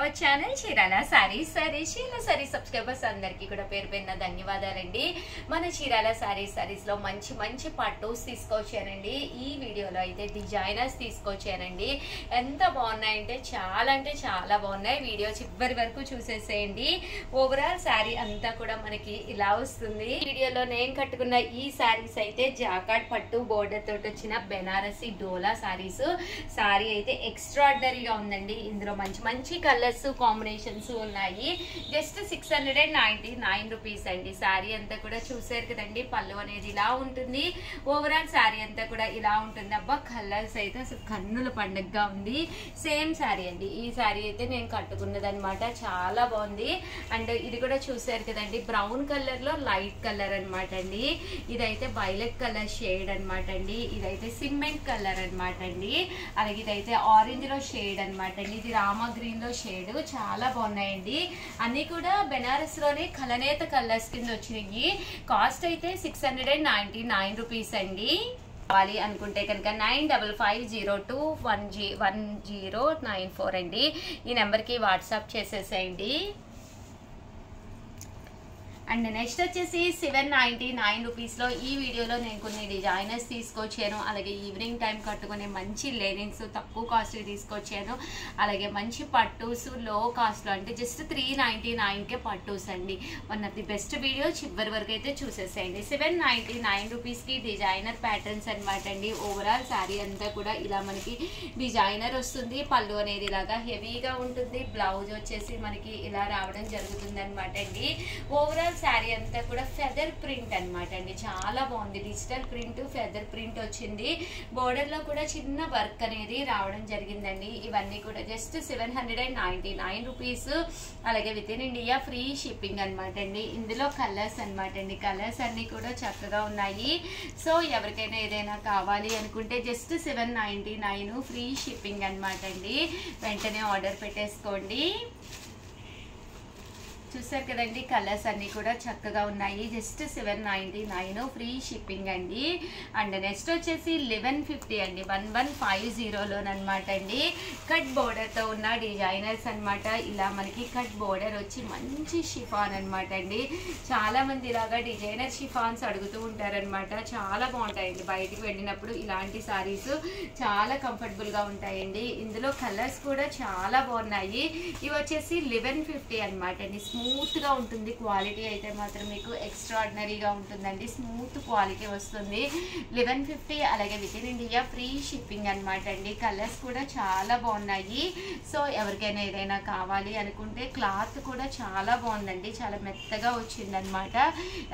Our channel Chirala saris. Chirala saris subscribers అందరికీ కూడా పేరు పేరున ధన్యవాదాలండి. మన చీరాల సారీస్ లో మంచి మంచి పట్టూస్ తీసుకొచ్చానండి. ఈ వీడియోలో అయితే డిజైనర్స్ తీసుకొచ్చానండి. ఎంత బాగున్నాయంటే చాలా బాగున్నాయి. వీడియో చివరి వరకు చూసేసేయండి. ఓవరాల్ శారీ అంతా కూడా మనకి ఇలా వస్తుంది. వీడియోలో నేను కట్టుకున్న ఈ శారీస్ అయితే జాకార్డ్ పట్టు బోర్డర్ తోటి వచ్చిన బెనారసి డోలా శారీస్. శారీ అయితే ఎక్స్ట్రాడినరీగా ఉందండి. ఇందులో మంచి మంచి కలర్స్ కాంబినేషన్స్ ఉన్నాయి. జస్ట్ 699 రూపీస్ అండి. శారీ అంతా కూడా చూసారు కదండి. పళ్ళు అనేది ఇలా ఉంటుంది. ఓవరాల్ శారీ అంతా కూడా ఇలా ఉంటుంది. అబ్బా కలర్స్ అయితే అసలు కన్నుల పండుగగా ఉంది. సేమ్ శారీ అండి. ఈ శారీ అయితే నేను కట్టుకున్నది అనమాట. చాలా బాగుంది. అండ్ ఇది కూడా చూసారు కదండి. బ్రౌన్ కలర్ లో లైట్ కలర్ అనమాట అండి. ఇదైతే వైలెట్ కలర్ షేడ్ అనమాట అండి. ఇదైతే సిమెంట్ కలర్ అనమాట అండి. అలాగే ఇదైతే ఆరెంజ్ లో షేడ్ అనమాట అండి. ఇది రామా గ్రీన్ లో షేడ్. చాలా బాగున్నాయండి. అన్ని కూడా బెనారస్ లోనే కలనేత కలర్స్ కింద వచ్చినాయి. కాస్ట్ అయితే 699 రూపీస్ అండి. కావాలి అనుకుంటే కనుక 95021094 అండి. ఈ నెంబర్కి వాట్సాప్ చేసేసేయండి. అండ్ నెక్స్ట్ వచ్చేసి 799 రూపీస్లో ఈ వీడియోలో నేను కొన్ని డిజైనర్స్ తీసుకొచ్చాను. అలాగే ఈవినింగ్ టైం కట్టుకునే మంచి లెనిన్స్ తక్కువ కాస్ట్ తీసుకొచ్చాను. అలాగే మంచి పట్టూస్ లో కాస్ట్లో అంటే జస్ట్ 399కే పట్టూస్ అండి. One of the best video చివరి వరకు అయితే చూసేసేయండి. 799 రూపీస్కి డిజైనర్ ప్యాటర్న్స్ అనమాట అండి. ఓవరాల్ శారీ అంతా కూడా ఇలా మనకి డిజైనర్ వస్తుంది. పళ్ళు అనేది ఇలాగా హెవీగా ఉంటుంది. బ్లౌజ్ వచ్చేసి మనకి ఇలా రావడం జరుగుతుంది అనమాట అండి. ఓవరాల్ శారీ అంతా కూడా ఫెదర్ ప్రింట్ అనమాట అండి. చాలా బాగుంది. డిజిటల్ ప్రింట్ ఫెదర్ ప్రింట్ వచ్చింది. బోర్డర్ లో కూడా చిన్న వర్క్ అనేది రావడం జరిగిందండి. ఇవన్నీ కూడా జస్ట్ 799 రూపీస్. అలాగే within India free shipping అనమాట అండి. ఇందులో కలర్స్ అనమాట అండి. కలర్స్ అన్ని కూడా చక్కగా ఉన్నాయి. సో ఎవరికైనా ఏదైనా కావాలి అనుకుంటే జస్ట్ 799 ఫ్రీ షిప్పింగ్ అనమాట అండి. వెంటనే ఆర్డర్ పెట్టేసుకోండి. చూసారు కదండి. కలర్స్ అన్ని కూడా చక్కగా ఉన్నాయి. జస్ట్ 799 ఫ్రీ షిప్పింగ్ అండి. అండ్ నెక్స్ట్ వచ్చేసి 1150 అండి. 1150లోనమాట అండి. కట్ బోర్డర్తో ఉన్న డిజైనర్స్ అనమాట. ఇలా మనకి కట్ బోర్డర్ వచ్చి మంచి షిఫాన్ అనమాట అండి. చాలా మంది ఇలాగా డిజైనర్ షిఫాన్స్ అడుగుతూ ఉంటారనమాట. చాలా బాగుంటాయండి. బయటికి వెళ్ళినప్పుడు ఇలాంటి సారీస్ చాలా కంఫర్టబుల్గా ఉంటాయండి. ఇందులో కలర్స్ కూడా చాలా బాగున్నాయి. ఇవి వచ్చేసి 1150 అనమాట అండి. స్మూత్ గా ఉంటుంది. క్వాలిటీ అయితే మాత్రం మీకు ఎక్స్ట్రాడినరీగా ఉంటుందండి. స్మూత్ క్వాలిటీ వస్తుంది. 1150. అలాగే within India free shipping అనమాట అండి. కలర్స్ కూడా చాలా బాగున్నాయి. సో ఎవరికైనా ఏదైనా కావాలి అనుకుంటే క్లాత్ కూడా చాలా బాగుందండి. చాలా మెత్తగా వచ్చిందనమాట.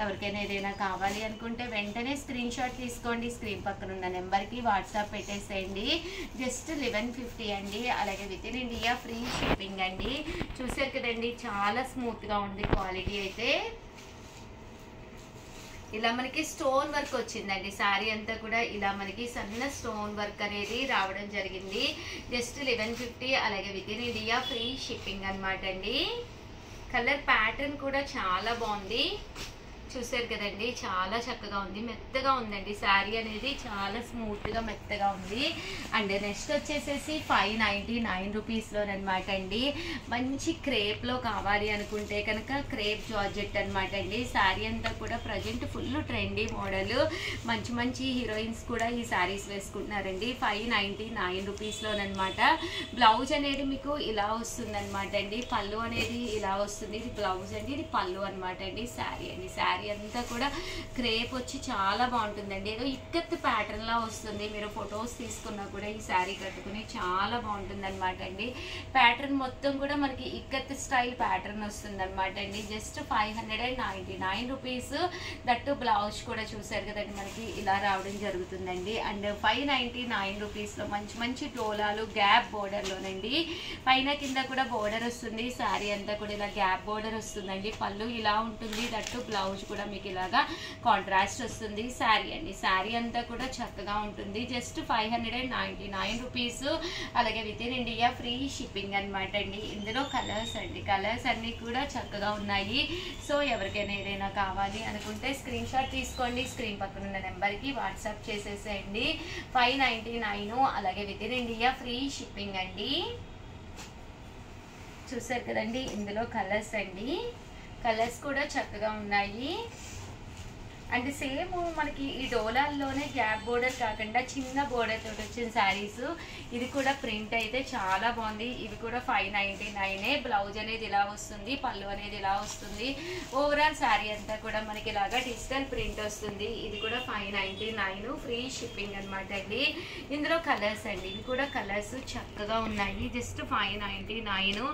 ఎవరికైనా ఏదైనా కావాలి అనుకుంటే వెంటనే స్క్రీన్ షాట్ తీసుకోండి. స్క్రీన్ పక్కన ఉన్న నెంబర్కి వాట్సాప్ పెట్టేసేయండి. జస్ట్ 1150 అండి. అలాగే within India free shipping అండి. చూసారు కదండి. చాలా స్మూత్ గా ఉంది క్వాలిటీ అయితే. ఇలా మనకి స్టోన్ వర్క్ వచ్చిందండి. శారీ అంతా కూడా ఇలా మనకి సన్న స్టోన్ వర్క్ అనేది రావడం జరిగింది. జస్ట్ 1150. అలాగే within India free shipping అనమాట అండి. కలర్ ప్యాటర్న్ కూడా చాలా బాగుంది. చూసారు కదండి. చాలా చక్కగా ఉంది. మెత్తగా ఉందండి. శారీ అనేది చాలా స్మూత్ గా మెత్తగా ఉంది. అండ్ నెక్స్ట్ వచ్చేసేసి 599 రూపీస్లోనమాట అండి. మంచి క్రేప్ లో కావాలి అనుకుంటే కనుక క్రేప్ జార్జెట్ అనమాట అండి. శారీ అంతా కూడా ప్రజెంట్ ఫుల్ ట్రెండీ మోడల్. మంచి మంచి హీరోయిన్స్ కూడా ఈ శారీస్ వేసుకుంటున్నారండి. 599 రూపీస్లోనమాట. బ్లౌజ్ అనేది మీకు ఇలా వస్తుంది అనమాట అండి. పళ్ళు అనేది ఇలా వస్తుంది. ఇది బ్లౌజ్ అండి. ఇది పళ్ళు అనమాట అండి. శారీ అండి. శారీ అంతా కూడా క్రేప్ వచ్చి చాలా బాగుంటుందండి. ఏదో ఇక్కత్ ప్యాటర్న్ లా వస్తుంది. మీరు ఫొటోస్ తీసుకున్నా కూడా ఈ శారీ కట్టుకుని చాలా బాగుంటుంది అనమాట అండి. ప్యాటర్న్ మొత్తం కూడా మనకి ఇక్కత్ స్టైల్ ప్యాటర్న్ వస్తుంది అనమాట అండి. Just 599 rupees. దట్టు బ్లౌజ్ కూడా చూసారు కదండి. మనకి ఇలా రావడం జరుగుతుందండి. అండ్ 599 రూపీస్లో మంచి మంచి డోలాలు గ్యాప్ బోర్డర్లోనండి. పైన కింద కూడా బోర్డర్ వస్తుంది. శారీ అంతా కూడా ఇలా గ్యాప్ బోర్డర్ వస్తుందండి. పళ్ళు ఇలా ఉంటుంది. దట్టు బ్లౌజ్ కూడా మీకు ఇలాగా కాంట్రాస్ట్ వస్తుంది. శారీ అండి. శారీ అంతా కూడా చక్కగా ఉంటుంది. Just 599 rupees. అలాగే within India free shipping అనమాట అండి. ఇందులో కలర్స్ అండి. కలర్స్ అన్ని కూడా చక్కగా ఉన్నాయి. సో ఎవరికైనా ఏదైనా కావాలి అనుకుంటే స్క్రీన్ షాట్ తీసుకోండి. స్క్రీన్ పక్కన ఉన్న నెంబర్కి వాట్సాప్ చేసేసేయండి. 599. అలాగే within India free shipping అండి. చూసారు కదండి, ఇందులో కలర్స్ అండి. కలర్స్ కూడా చక్కగా ఉన్నాయి. అండ్ సేమ్ మనకి ఈ డోలాల్లోనే గ్యాప్ బోర్డర్ కాకుండా చిన్న బోర్డర్ తోటి వచ్చిన శారీస్. ఇది కూడా ప్రింట్ అయితే చాలా బాగుంది. ఇవి కూడా 599. బ్లౌజ్ అనేది ఇలా వస్తుంది, పళ్ళు అనేది ఇలా వస్తుంది. ఓవరాల్ శారీ అంతా కూడా మనకి ఇలాగా డిజిటల్ ప్రింట్ వస్తుంది. ఇది కూడా 599, ఫ్రీ షిప్పింగ్ అనమాట అండి. ఇందులో కలర్స్ అండి, ఇవి కూడా కలర్స్ చక్కగా ఉన్నాయి. జస్ట్ 599,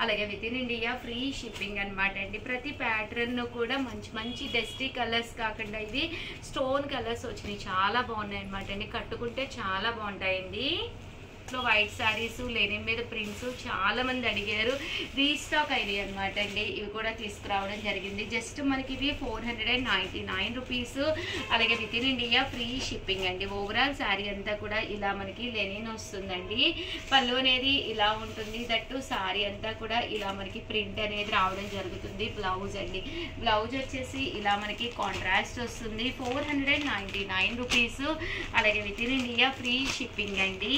అలాగే within India free shipping అనమాట అండి. ప్రతి ప్యాటర్న్ కూడా మంచి మంచి డస్టీ కలర్స్ కాకుండా ఇవి స్టోన్ కలర్స్ వచ్చినాయి, చాలా బాగున్నాయి అనమాట అండి. కట్టుకుంటే చాలా బాగుంటాయండి. లో వైట్ శారీస్, లెనిన్ మీద ప్రింట్స్ చాలా మంది అడిగారు. రీస్టాక్ అయ్యి అనమాట అండి. ఇవి కూడా తీసుకురావడం జరిగింది. జస్ట్ మనకి ఇవి 499 రూపీస్, అలాగే within India free shipping అండి. ఓవరాల్ శారీ అంతా కూడా ఇలా మనకి లెనిన్ వస్తుందండి. పళ్ళు అనేది ఇలా ఉంటుంది. దట్టు శారీ అంతా కూడా ఇలా మనకి ప్రింట్ అనేది రావడం జరుగుతుంది. బ్లౌజ్ అండి, బ్లౌజ్ వచ్చేసి ఇలా మనకి కాంట్రాస్ట్ వస్తుంది. 499 రూపీస్, అలాగే within India free shipping అండి.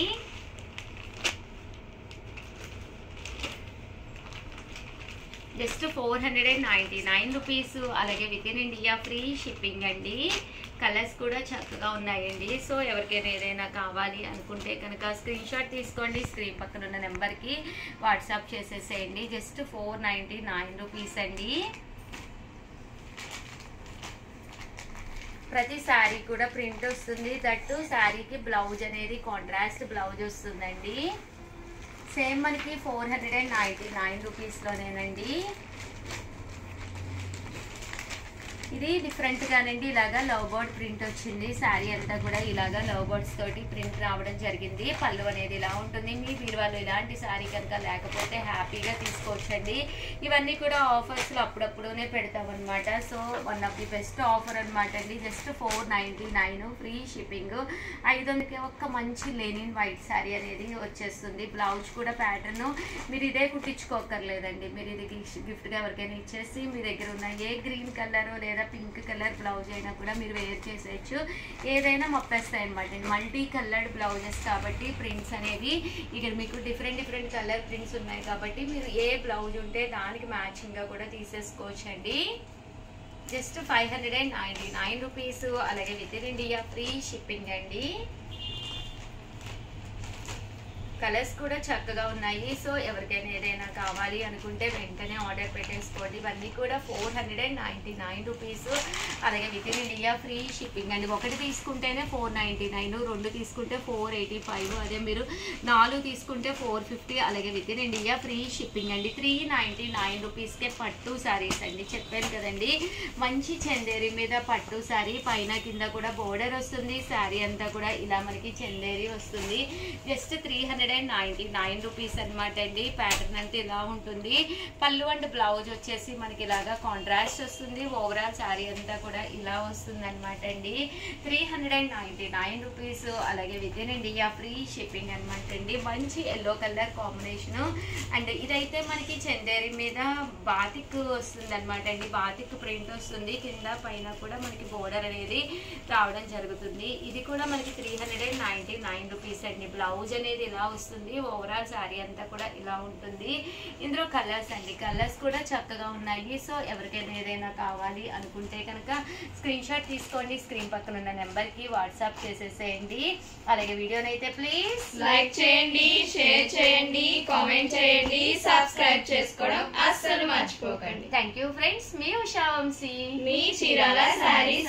జస్ట్ 499 రూపీస్, అలాగే within India free shipping అండి. కలర్స్ కూడా చక్కగా ఉన్నాయండి. సో ఎవరికైనా ఏదైనా కావాలి అనుకుంటే కనుక స్క్రీన్ షాట్ తీసుకోండి, స్క్రీన్ పక్కన ఉన్న నెంబర్కి వాట్సాప్ చేసేసేయండి. జస్ట్ 499 రూపీస్ అండి. ప్రతి శారీ కూడా ప్రింట్ వస్తుంది. దట్టు శారీకి బ్లౌజ్ అనేది కాంట్రాస్ట్ బ్లౌజ్ వస్తుందండి. సేమ్ మనకి 499 రూపీస్లోనేనండి. ఇది డిఫరెంట్ గానండి. ఇలాగా లవ్ బర్డ్ ప్రింట్ వచ్చింది. శారీ అంతా కూడా ఇలాగా లవ్ బర్డ్స్ తోటి ప్రింట్ రావడం జరిగింది. పళ్ళు అనేది ఇలా ఉంటుంది. మీ బీరువాలో ఇలాంటి శారీ కనుక లేకపోతే హ్యాపీగా తీసుకోవచ్చండి. ఇవన్నీ కూడా ఆఫర్స్లో అప్పుడప్పుడునే పెడతాం అనమాట. So one of the best offer అనమాట అండి. Just 499, free shipping. 500కి ఒక్క మంచి లెనిన్ వైట్ శారీ అనేది వచ్చేస్తుంది. బ్లౌజ్ కూడా ప్యాటర్న్ మీరు ఇదే కుట్టించుకోకర్లేదండి. మీరు ఇది గిఫ్ట్గా ఎవరికైనా ఇచ్చేసి మీ దగ్గర ఉన్న ఏ గ్రీన్ కలర్ లేదా పింక్ కలర్ బ్లౌజ్ అయినా కూడా మీరు వేర్ చేసేయచ్చు. ఏదైనా మొప్పేస్తాయి అనమాట. మల్టీ కలర్డ్ బ్లౌజెస్ కాబట్టి ప్రింట్స్ అనేవి ఇక్కడ మీకు డిఫరెంట్ కలర్ ప్రింట్స్ ఉన్నాయి కాబట్టి మీరు ఏ బ్లౌజ్ ఉంటే దానికి మ్యాచింగ్గా కూడా తీసేసుకోవచ్చండి. జస్ట్ 599 రూపీస్, అలాగే within India free shipping అండి. కలర్స్ కూడా చక్కగా ఉన్నాయి. సో ఎవరికైనా ఏదైనా కావాలి అనుకుంటే వెంటనే ఆర్డర్ పెట్టేసుకోండి. ఇవన్నీ కూడా 499 రూపీస్, అలాగే within India free shipping అండి. ఒకటి తీసుకుంటేనే 499, 2 తీసుకుంటే 485, అదే మీరు 4 తీసుకుంటే 450, అలాగే within India free shipping అండి. 399 రూపీస్కే పట్టు శారీస్ అండి. చెప్పాను కదండి, మంచి చందేరి మీద పట్టు శారీ, పైన కింద కూడా బోర్డర్ వస్తుంది. శారీ అంతా కూడా ఇలా మనకి చందేరి వస్తుంది. జస్ట్ 399 రూపీస్ అనమాట అండి. ప్యాటర్న్ అంతా ఇలా ఉంటుంది. పళ్ళు అండ్ బ్లౌజ్ వచ్చేసి మనకి ఇలాగా కాంట్రాస్ట్ వస్తుంది. ఓవరాల్ శారీ అంతా కూడా ఇలా వస్తుంది అనమాట అండి. 399 రూపీస్, అలాగే within India free shipping అనమాట అండి. మంచి ఎల్లో కలర్ కాంబినేషను. అండ్ ఇదైతే మనకి చందేరి మీద బాతిక్ వస్తుంది అనమాట అండి. బాతిక్ ప్రింట్ వస్తుంది. కింద పైన కూడా మనకి బోర్డర్ అనేది రావడం జరుగుతుంది. ఇది కూడా మనకి 399 రూపీస్ అండి. బ్లౌజ్ అనేది ఇలా వస్తుంది. ఓవరాల్ శారీ అంతా కూడా ఇలా ఉంటుంది. ఇందులో కలర్స్ అండి, కలర్స్ కూడా చక్కగా ఉన్నాయి. సో ఎవరికైనా ఏదైనా కావాలి అనుకుంటే కనుక స్క్రీన్ షాట్ తీసుకోండి, స్క్రీన్ పక్కన ఉన్న నెంబర్కి వాట్సాప్ చేసేసేయండి. అలాగే వీడియోని అయితే ప్లీజ్ లైక్ చేయండి, షేర్ చేయండి, కామెంట్ చేయండి, సబ్స్క్రైబ్ చేసుకోవడం అస్సలు మర్చిపోకండి. Thank you friends. మీ ఉషా వంశీ, మీ Chirala sari.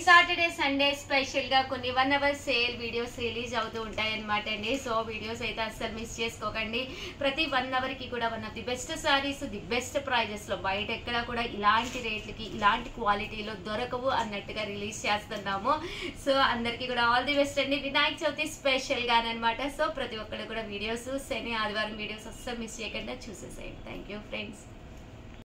Saturday Sunday special గా కొన్ని 1 hour సేల్ వీడియోస్ రిలీజ్ అవుతూ ఉంటాయి అనమాట అండి. సో వీడియోస్ అయితే అస్సలు మిస్ చేసుకోకండి. ప్రతి 1 hour కి కూడా one of the best saris, the best prices లో, బయట ఎక్కడ కూడా ఇలాంటి రేట్లకి ఇలాంటి క్వాలిటీలో దొరకవు అన్నట్టుగా రిలీజ్ చేస్తున్నాము. సో అందరికీ కూడా ఆల్ ది బెస్ట్ అండి. వినాయక చవితి స్పెషల్ గానమాట. సో ప్రతి ఒక్కరు కూడా వీడియోస్, శని ఆదివారం వీడియోస్ అస్సలు మిస్ చేయకుండా చూసేసేయండి. Thank you friends.